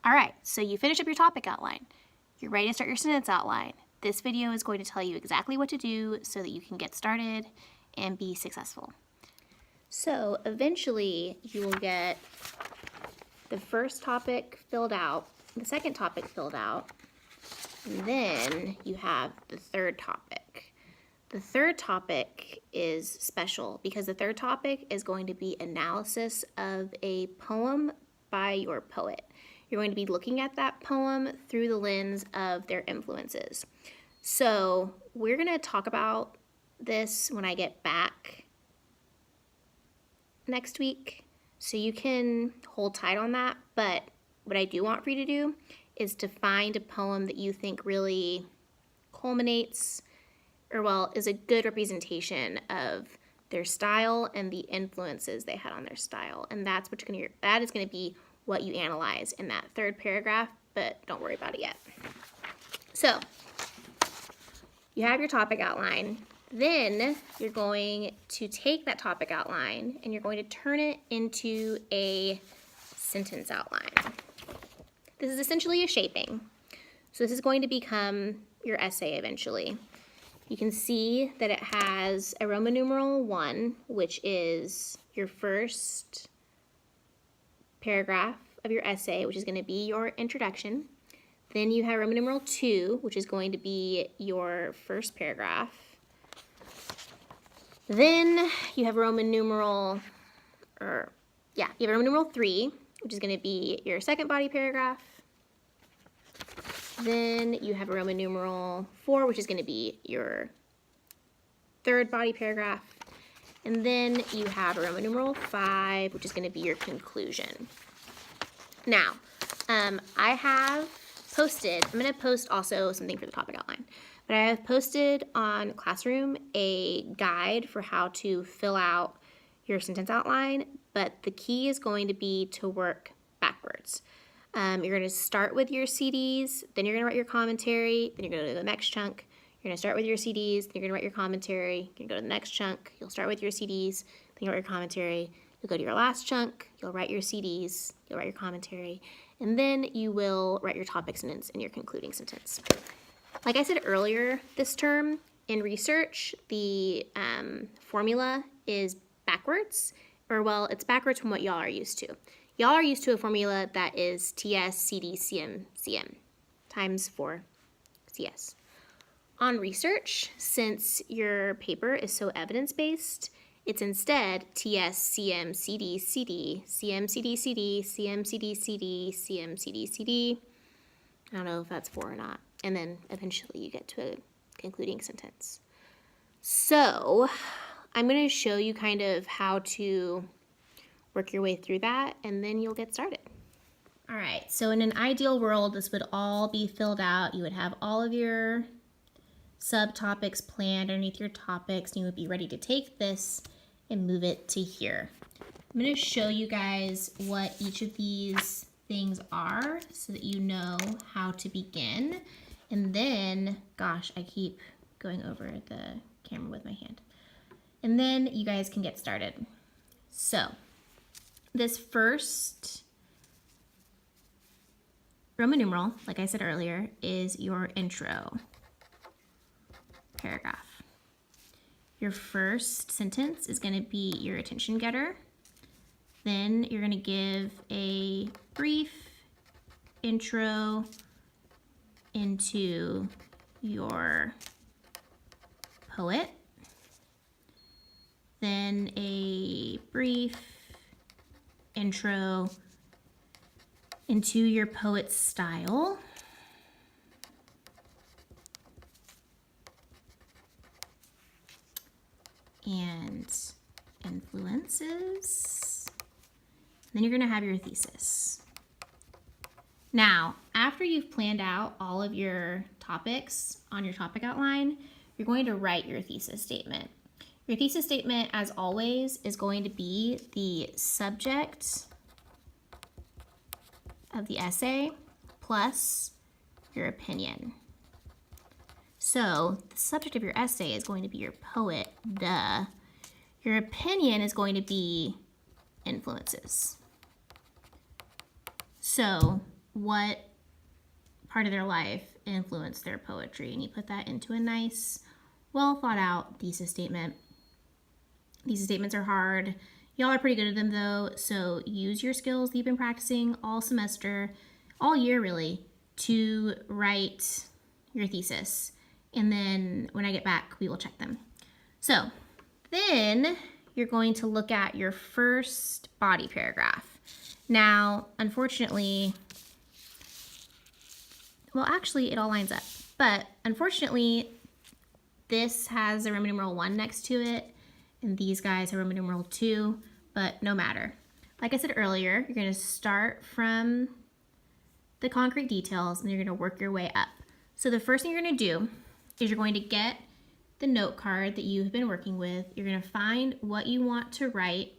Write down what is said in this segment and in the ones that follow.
All right, so you finish up your topic outline. You're ready to start your sentence outline. This video is going to tell you exactly what to do so that you can get started and be successful. So eventually you will get the first topic filled out, the second topic filled out, and then you have the third topic. The third topic is special because the third topic is going to be analysis of a poem by your poet. You're going to be looking at that poem through the lens of their influences. So we're going to talk about this when I get back next week. So you can hold tight on that. But what I do want for you to do is to find a poem that you think really culminates, or well, is a good representation of their style and the influences they had on their style. And that is going to be what you analyze in that third paragraph, but don't worry about it yet. So you have your topic outline. Then you're going to take that topic outline and you're going to turn it into a sentence outline. This is essentially a shaping. So this is going to become your essay eventually. You can see that it has a Roman numeral 1, which is your first paragraph of your essay, which is going to be your introduction. Then you have Roman numeral 2, which is going to be your first paragraph. Then you have Roman numeral, you have Roman numeral 3, which is going to be your second body paragraph. Then you have a Roman numeral 4, which is going to be your third body paragraph. And then you have a Roman numeral 5, which is going to be your conclusion. Now, I have posted, I'm going to post also something for the topic outline, but I have posted on Classroom a guide for how to fill out your sentence outline, but the key is going to be to work backwards. You're going to start with your CDs, then you're going to write your commentary, then you're going to go to the next chunk. You're going to start with your CDs, then you're going to write your commentary, you're going to go to the next chunk, you'll start with your CDs, then you'll write your commentary, you'll go to your last chunk, you'll write your CDs, you'll write your commentary, and then you will write your topic sentence and your concluding sentence. Like I said earlier this term, in research, the formula is backwards, or well, it's backwards from what y'all are used to. Y'all are used to a formula that is TS, CD, CM, CM, times 4 CS. On research, since your paper is so evidence-based, it's instead TS, CM, CD, CD, CM, CD, CD, CM, CD, CD, CM, CD, CD. I don't know if that's 4 or not. And then eventually you get to a concluding sentence. So I'm going to show you kind of how to work your way through that, and then you'll get started. All right, so in an ideal world, this would all be filled out. You would have all of your subtopics planned underneath your topics, and you would be ready to take this and move it to here. I'm going to show you guys what each of these things are so that you know how to begin. And then, gosh, I keep going over the camera with my hand. And then you guys can get started. So this first Roman numeral, like I said earlier, is your intro paragraph. Your first sentence is going to be your attention getter. Then you're going to give a brief intro into your poet. Then a brief intro into your poet's style. And influences. Then you're going to have your thesis. Now, after you've planned out all of your topics on your topic outline, you're going to write your thesis statement. Your thesis statement, as always, is going to be the subject of the essay plus your opinion. So the subject of your essay is going to be your poet, duh. Your opinion is going to be influences. So what part of their life influenced their poetry, and you put that into a nice, well thought out thesis statement. Thesis statements are hard. Y'all are pretty good at them though, so use your skills that you've been practicing all semester, all year really, to write your thesis. And then when I get back, we will check them. So then you're going to look at your first body paragraph. Now, unfortunately, well, actually it all lines up, but unfortunately this has a Roman numeral 1 next to it, and these guys have Roman numeral 2, but no matter. Like I said earlier, you're going to start from the concrete details and you're going to work your way up. So the first thing you're going to do is you're going to get the note card that you've been working with. You're going to find what you want to write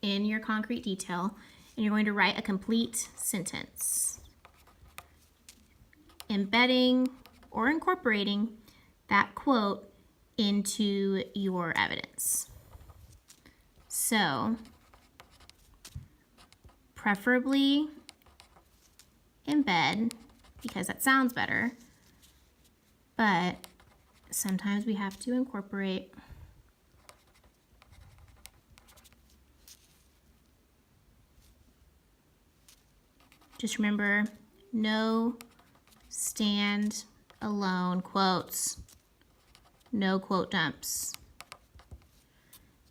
in your concrete detail, and you're going to write a complete sentence, embedding or incorporating that quote into your evidence. So, preferably embed, because that sounds better, but sometimes we have to incorporate. Just remember, no stand alone quotes, no quote dumps.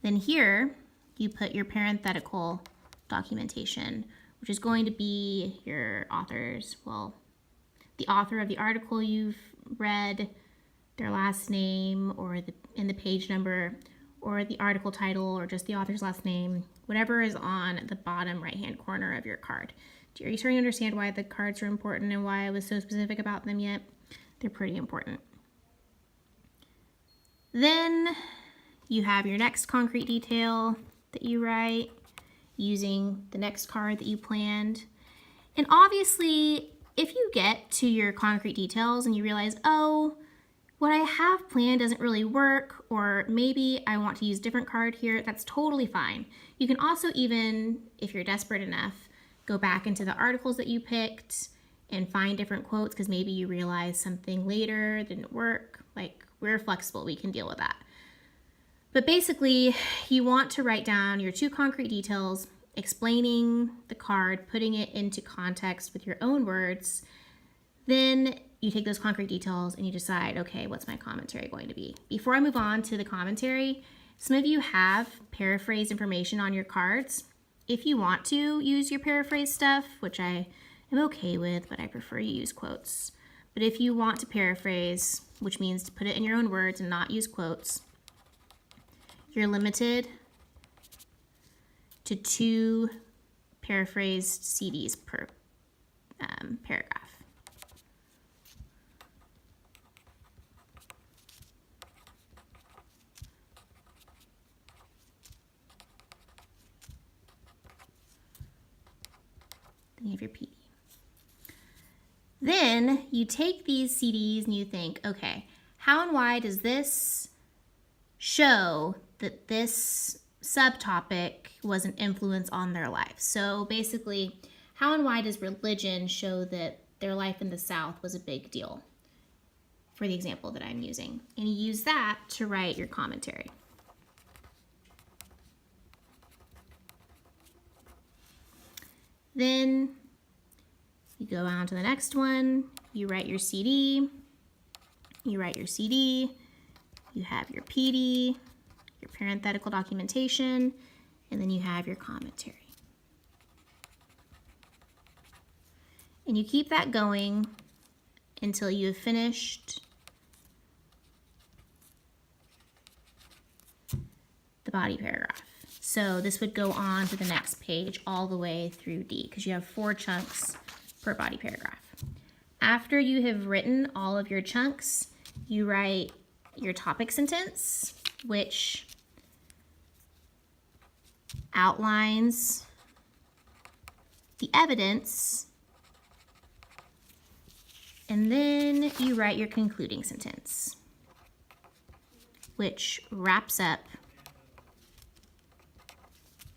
Then here, you put your parenthetical documentation, which is going to be your author's, well, the author of the article you've read, their last name, or in the page number, or the article title, or just the author's last name, whatever is on the bottom right-hand corner of your card. Are you starting to understand why the cards are important and why I was so specific about them yet? They're pretty important. Then you have your next concrete detail that you write using the next card that you planned. And obviously, if you get to your concrete details and you realize, oh, what I have planned doesn't really work, or maybe I want to use a different card here, that's totally fine. You can also, even if you're desperate enough, go back into the articles that you picked and find different quotes, because maybe you realize something later didn't work. Like, we're flexible, we can deal with that. But basically, you want to write down your 2 concrete details, explaining the card, putting it into context with your own words. Then you take those concrete details and you decide, okay, what's my commentary going to be? Before I move on to the commentary, some of you have paraphrased information on your cards. If you want to use your paraphrase stuff, which I am okay with, but I prefer you use quotes. But if you want to paraphrase, which means to put it in your own words and not use quotes, you're limited to 2 paraphrased CDs per paragraph. Then you have your PD. Then you take these CDs and you think, okay, how and why does this show that this subtopic was an influence on their life? So basically, how and why does religion show that their life in the South was a big deal, for the example that I'm using? And you use that to write your commentary. Then you go on to the next one, you write your CD, you have your PD, your parenthetical documentation, and then you have your commentary. And you keep that going until you have finished the body paragraph. So this would go on to the next page all the way through D, because you have 4 chunks per body paragraph. After you have written all of your chunks, you write your topic sentence, which outlines the evidence, and then you write your concluding sentence, which wraps up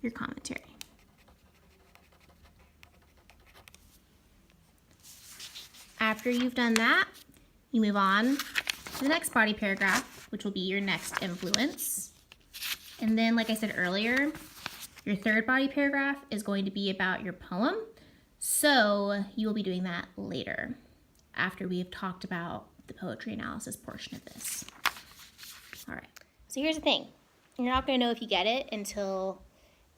your commentary. After you've done that, you move on to the next body paragraph, which will be your next influence. And then, like I said earlier, your third body paragraph is going to be about your poem. So you will be doing that later, after we have talked about the poetry analysis portion of this. All right, so here's the thing. You're not going to know if you get it until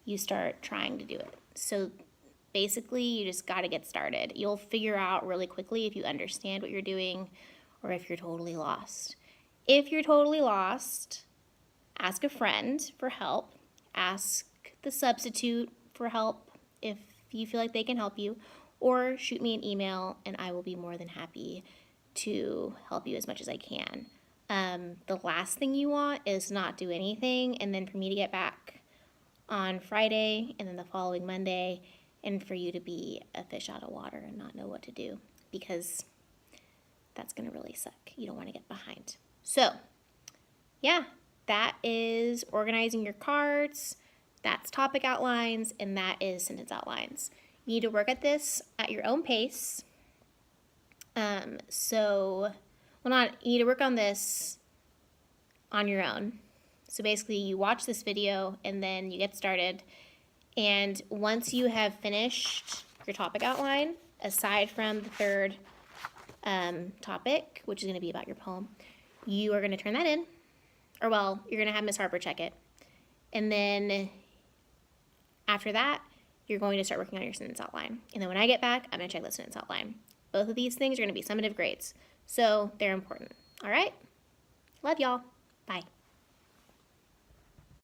you start trying to do it. So basically, you just got to get started. You'll figure out really quickly if you understand what you're doing or if you're totally lost. If you're totally lost, ask a friend for help. Ask the substitute for help if you feel like they can help you, or shoot me an email and I will be more than happy to help you as much as I can. The last thing you want is not do anything and then for me to get back on Friday and then the following Monday and for you to be a fish out of water and not know what to do, because that's going to really suck. You don't want to get behind. So, yeah, that is organizing your cards, that's topic outlines, and that is sentence outlines. You need to work at this at your own pace. You need to work on this on your own. So basically you watch this video and then you get started. And once you have finished your topic outline, aside from the third topic, which is going to be about your poem, you are going to turn that in. Or well, you're going to have Miss Harper check it. And then after that, you're going to start working on your sentence outline. And then when I get back, I'm going to check the sentence outline. Both of these things are going to be summative grades. So they're important. All right? Love y'all. Bye.